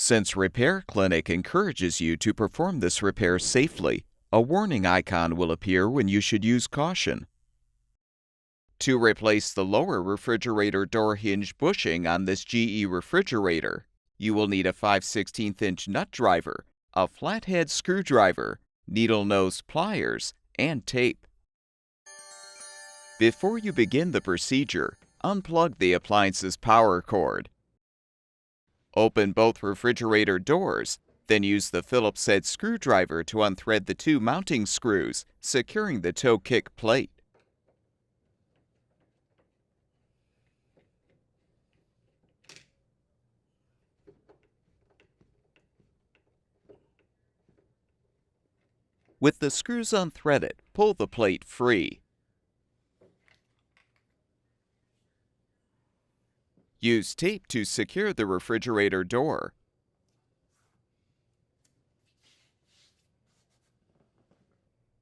Since Repair Clinic encourages you to perform this repair safely, a warning icon will appear when you should use caution. To replace the lower refrigerator door hinge bushing on this GE refrigerator, you will need a 5/16" nut driver, a flathead screwdriver, needle nose pliers, and tape. Before you begin the procedure, unplug the appliance's power cord. Open both refrigerator doors, then use the Phillips head screwdriver to unthread the two mounting screws, securing the toe kick plate. With the screws unthreaded, pull the plate free. Use tape to secure the refrigerator door.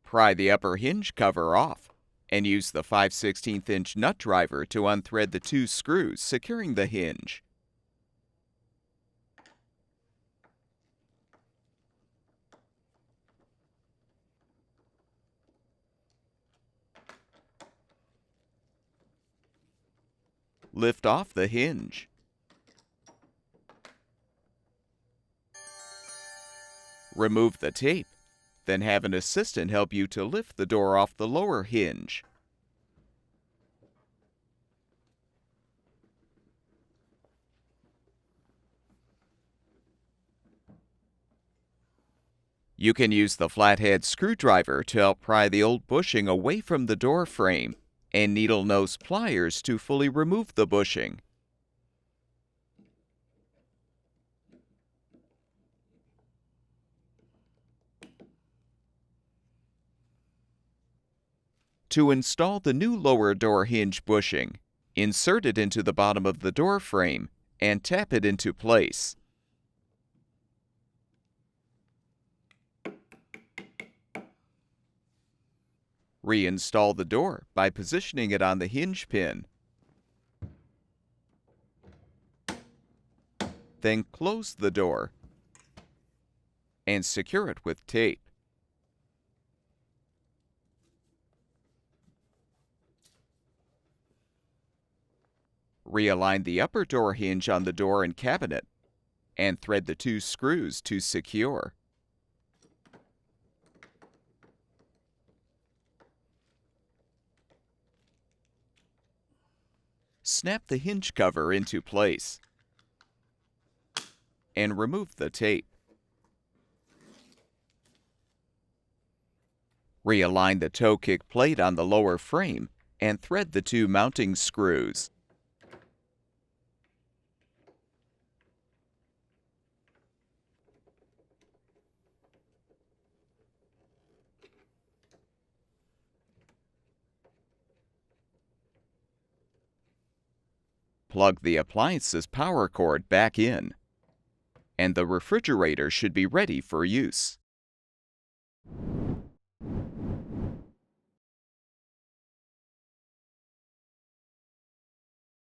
Pry the upper hinge cover off, and use the 5/16" nut driver to unthread the two screws securing the hinge. Lift off the hinge. Remove the tape, then have an assistant help you to lift the door off the lower hinge. You can use the flathead screwdriver to help pry the old bushing away from the door frame, and needle nose pliers to fully remove the bushing. To install the new lower door hinge bushing, insert it into the bottom of the door frame and tap it into place. Reinstall the door by positioning it on the hinge pin. Then close the door and secure it with tape. Realign the upper door hinge on the door and cabinet and thread the two screws to secure. Snap the hinge cover into place and remove the tape. Realign the toe kick plate on the lower frame and thread the two mounting screws. Plug the appliance's power cord back in, and the refrigerator should be ready for use.